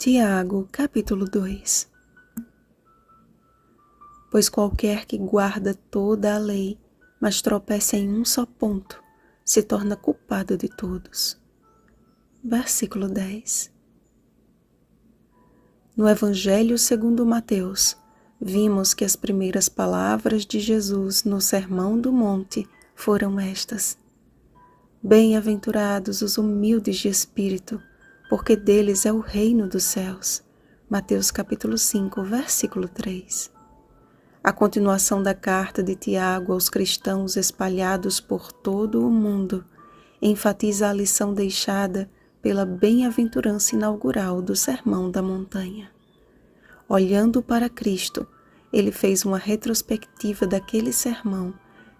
Tiago, capítulo 2. Pois qualquer que guarda toda a lei, mas tropeça em um só ponto, se torna culpado de todos. Versículo 10. No Evangelho segundo Mateus, vimos que as primeiras palavras de Jesus no Sermão do Monte foram estas: Bem-aventurados os humildes de espírito, porque deles é o reino dos céus. Mateus capítulo 5, versículo 3. A continuação da carta de Tiago aos cristãos espalhados por todo o mundo enfatiza a lição deixada pela bem-aventurança inaugural do Sermão da Montanha. Olhando para Cristo, ele fez uma retrospectiva daquele sermão,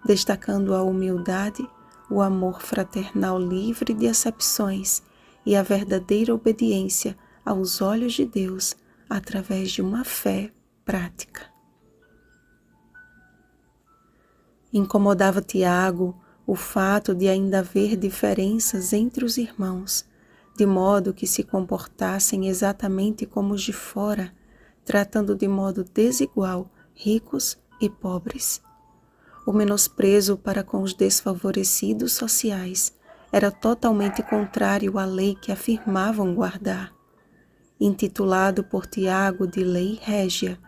destacando a humildade, o amor fraternal livre de acepções e a verdadeira obediência aos olhos de Deus através de uma fé prática. Incomodava Tiago o fato de ainda haver diferenças entre os irmãos, de modo que se comportassem exatamente como os de fora, tratando de modo desigual ricos e pobres. O menosprezo para com os desfavorecidos sociais era totalmente contrário à lei que afirmavam guardar. Intitulado por Tiago de Lei Régia,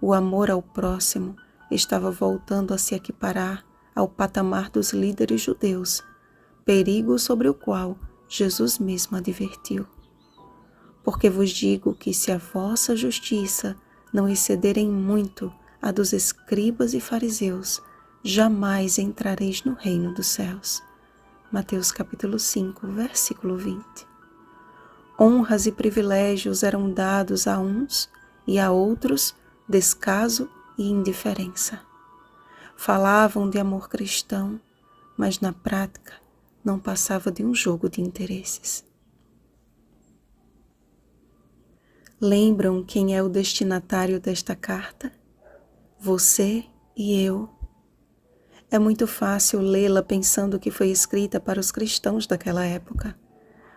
o amor ao próximo estava voltando a se equiparar ao patamar dos líderes judeus, perigo sobre o qual Jesus mesmo advertiu. Porque vos digo que se a vossa justiça não exceder em muito a dos escribas e fariseus, jamais entrareis no reino dos céus. Mateus capítulo 5, versículo 20. Honras e privilégios eram dados a uns e a outros descaso e indiferença. Falavam de amor cristão, mas na prática não passava de um jogo de interesses. Lembram quem é o destinatário desta carta? Você e eu. É muito fácil lê-la pensando que foi escrita para os cristãos daquela época,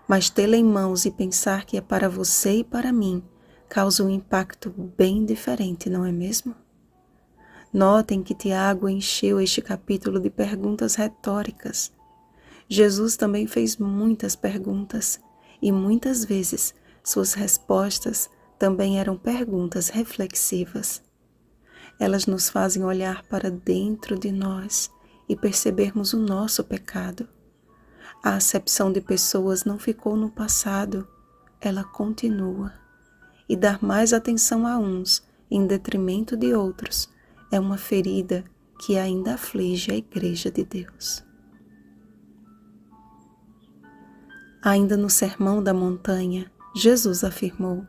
mas tê-la em mãos e pensar que é para você e para mim causa um impacto bem diferente, não é mesmo? Notem que Tiago encheu este capítulo de perguntas retóricas. Jesus também fez muitas perguntas e muitas vezes suas respostas também eram perguntas reflexivas. Elas nos fazem olhar para dentro de nós e percebermos o nosso pecado. A acepção de pessoas não ficou no passado, ela continua. E dar mais atenção a uns em detrimento de outros é uma ferida que ainda aflige a Igreja de Deus. Ainda no Sermão da Montanha, Jesus afirmou: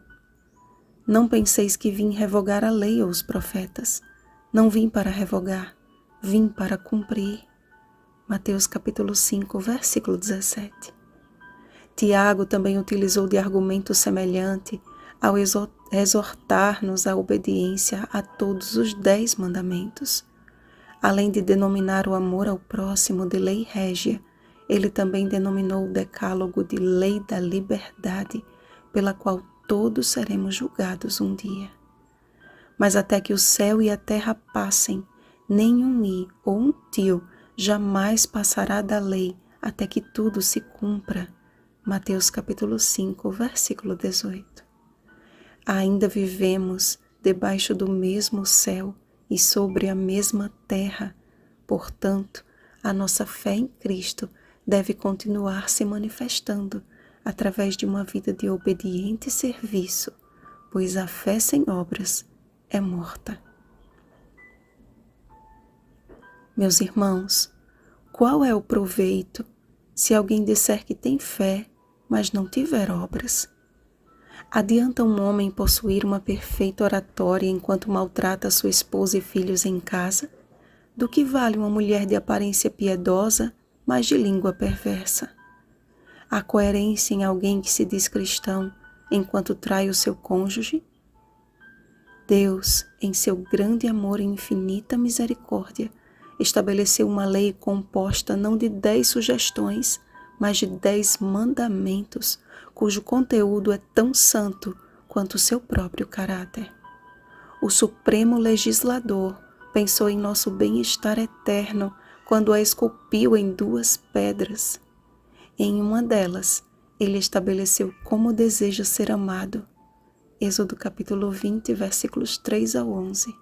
Não penseis que vim revogar a lei ou os profetas. Não vim para revogar, vim para cumprir. Mateus capítulo 5, versículo 17. Tiago também utilizou de argumento semelhante ao exortar-nos à obediência a todos os 10 mandamentos. Além de denominar o amor ao próximo de lei régia, ele também denominou o decálogo de lei da liberdade, pela qual todos seremos julgados um dia. Mas até que o céu e a terra passem, nenhum i ou um tio jamais passará da lei até que tudo se cumpra. Mateus capítulo 5, versículo 18. Ainda vivemos debaixo do mesmo céu e sobre a mesma terra. Portanto, a nossa fé em Cristo deve continuar se manifestando através de uma vida de obediente serviço, pois a fé sem obras é morta. Meus irmãos, qual é o proveito se alguém disser que tem fé, mas não tiver obras? Adianta um homem possuir uma perfeita oratória enquanto maltrata sua esposa e filhos em casa? Do que vale uma mulher de aparência piedosa, mas de língua perversa? Há coerência em alguém que se diz cristão enquanto trai o seu cônjuge? Deus, em seu grande amor e infinita misericórdia, estabeleceu uma lei composta não de 10 sugestões, mas de 10 mandamentos, cujo conteúdo é tão santo quanto seu próprio caráter. O Supremo Legislador pensou em nosso bem-estar eterno quando a esculpiu em 2 pedras. Em uma delas, ele estabeleceu como deseja ser amado. Êxodo capítulo 20, versículos 3 ao 11.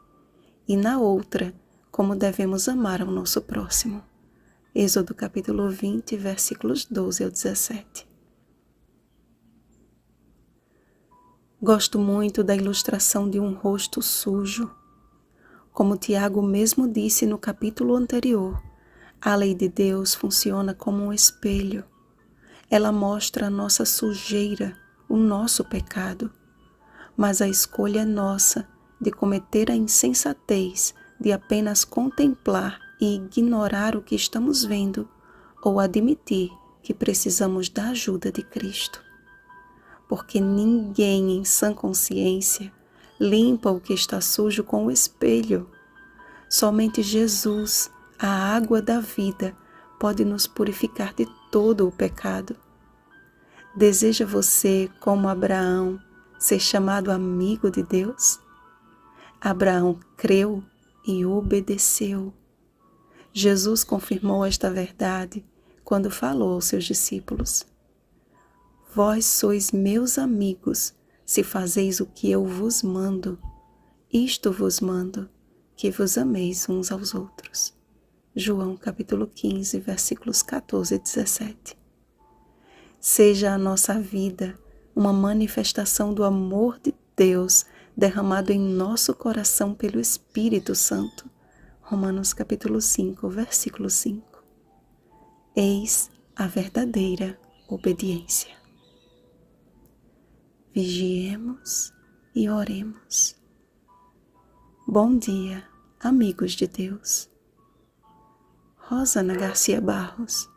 E na outra, como devemos amar ao nosso próximo. Êxodo capítulo 20, versículos 12 ao 17. Gosto muito da ilustração de um rosto sujo. Como Tiago mesmo disse no capítulo anterior, a lei de Deus funciona como um espelho. Ela mostra a nossa sujeira, o nosso pecado. Mas a escolha é nossa de cometer a insensatez de apenas contemplar e ignorar o que estamos vendo ou admitir que precisamos da ajuda de Cristo. Porque ninguém em sã consciência limpa o que está sujo com o espelho. Somente Jesus, a água da vida, pode nos purificar de todo o pecado. Deseja você, como Abraão, ser chamado amigo de Deus? Abraão creu e obedeceu. Jesus confirmou esta verdade quando falou aos seus discípulos: Vós sois meus amigos, se fazeis o que eu vos mando. Isto vos mando, que vos ameis uns aos outros. João capítulo 15, versículos 14 e 17. Seja a nossa vida uma manifestação do amor de Deus derramado em nosso coração pelo Espírito Santo. Romanos capítulo 5, versículo 5. Eis a verdadeira obediência. Vigiemos e oremos. Bom dia, amigos de Deus. Rosana Garcia Barros.